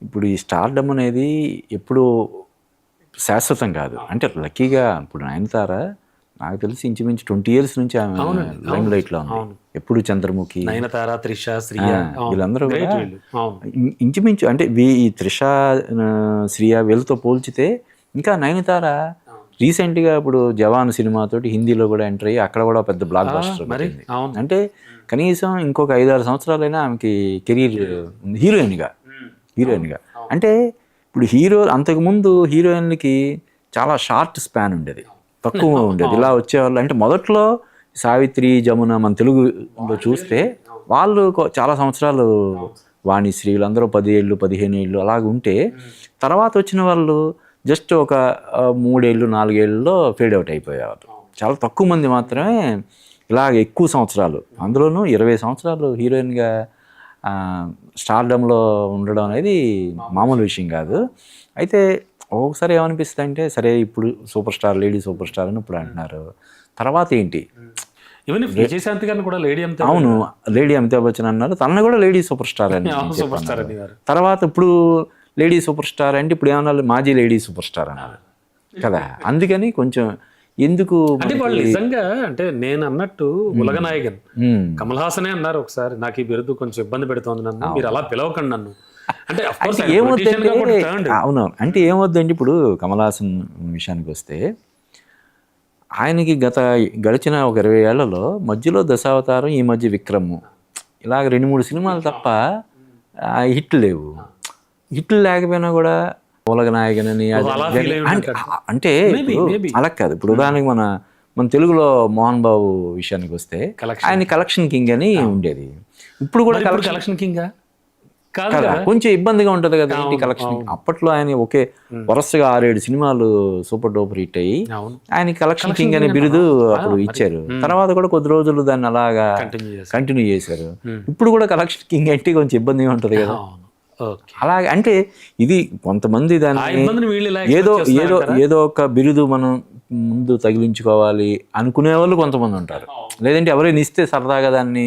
ఇప్పుడు ఈ స్టార్డమ్ అనేది ఎప్పుడు శాశ్వతం కాదు. అంటే లక్కీగా ఇప్పుడు నయనతార నాకు తెలిసి ఇంచుమించు 20 years నుంచి ఆమె లైమ్ లైట్లో ఉంది. ఎప్పుడు చంద్రముఖి, నయనతార, త్రిష, శ్రియ వీళ్ళందరూ గ్రేట్ కూడా వీళ్ళు. అవును. ఇంచుమించు అంటే ఈ త్రిష, శ్రియ వీళ్ళతో పోల్చితే ఇంకా నయనతార రీసెంట్గా ఇప్పుడు జవాన్ సినిమాతోటి హిందీలో కూడా ఎంటర్ అయ్యి అక్కడ కూడా పెద్ద బ్లాక్ బస్టర్ మరి పెట్టింది. అవును. అంటే కనీసం ఇంకొక 5-6 సంవత్సరాలైనా ఆమెకి కెరీర్ ఉంది హీరోయిన్గా. అంటే ఇప్పుడు అంతకుముందు హీరోయిన్లకి చాలా షార్ట్ స్పాన్ ఉండేది, తక్కువ ఉండేది. ఇలా వచ్చేవాళ్ళు అంటే మొదట్లో సావిత్రి, జమున మన తెలుగులో చూస్తే వాళ్ళు చాలా సంవత్సరాలు వాణిశ్రీ వీళ్ళందరూ 10 ఏళ్ళు 15 ఏళ్ళు అలాగ ఉంటే తర్వాత వచ్చిన వాళ్ళు జస్ట్ ఒక 3 ఏళ్ళు 4 ఏళ్ళలో ఫేడ్ అవుట్ అయిపోయేవారు. చాలా తక్కువ మంది మాత్రమే ఇలాగ ఎక్కువ సంవత్సరాలు, అందులోనూ 20 సంవత్సరాలు హీరోయిన్గా స్టార్డమ్లో ఉండడం అనేది మామూలు విషయం కాదు. అయితే ఒక్కొక్కసారి ఏమనిపిస్తుంది అంటే సరే ఇప్పుడు super star, lady super star అని ఇప్పుడు అంటున్నారు, తర్వాత ఏంటి? ఈవెన్ విజయశాంతి గారిని కూడా లేడీ అమితాబ్. అవును, లేడీ అమితాబ్ బచ్చన్ అన్నారు, తనని కూడా లేడీ సూపర్ స్టార్ అని సూపర్ స్టార్ అని గారు. తర్వాత ఇప్పుడు లేడీ సూపర్ స్టార్ అంటే ఇప్పుడు ఏమన్నా మాజీ లేడీ సూపర్ స్టార్ అన్నారు కదా. అందుకని కొంచెం ఎందుకు అంటే వాళ్ళు నిజంగా అంటే నేను అన్నట్టు ఉలగనాయకన్ కమల్ హాసనే అన్నారు ఒకసారి, నాకు ఈ బిరుదు కొంచెం ఇబ్బంది పెడుతోంది నన్ను, మీరు అలా పిలవకండి నన్ను అంటే. అవును, అంటే ఏమవుద్దండి ఇప్పుడు కమల్ హాసన్ విషయానికి వస్తే ఆయనకి గడిచిన ఒక 20 ఏళ్లలో మధ్యలో దశావతారం, ఈ మధ్య విక్రమ్, ఇలాగ 2-3 సినిమాలు తప్ప హిట్లు లేవు. హిట్లు లేకపోయినా కూడా ఉలగనాయకనని అంటే అలా కాదు. ఇప్పుడు ఉదాహరణకి మన తెలుగులో మోహన్ బాబు విషయానికి వస్తే ఆయన కలెక్షన్ కింగ్ అని ఉండేది. ఇప్పుడు కూడా కలెక్షన్ కింగ్ కదా, కొంచెం ఇబ్బందిగా ఉంటుంది కదా ఏంటి కలెక్షన్. అప్పట్లో ఆయన ఒకే వరుసగా 6-7 సినిమాలు సూపర్ డూపర్ హిట్ అయ్యి ఆయన కలెక్షన్ కింగ్ అనే బిరుదు అప్పుడు ఇచ్చారు. తర్వాత కూడా కొద్ది రోజులు దాన్ని అలాగా కంటిన్యూ చేశారు. ఇప్పుడు కూడా కలెక్షన్ కింగ్ అంటే కొంచెం ఇబ్బందిగా ఉంటుంది కదా. అలాగే అంటే ఇది కొంతమంది దాన్ని ఏదో ఒక బిరుదు మనం ముందు తగిలించుకోవాలి అనుకునే వాళ్ళు కొంతమంది ఉంటారు. లేదంటే ఎవరైనా ఇస్తే సరదాగా దాన్ని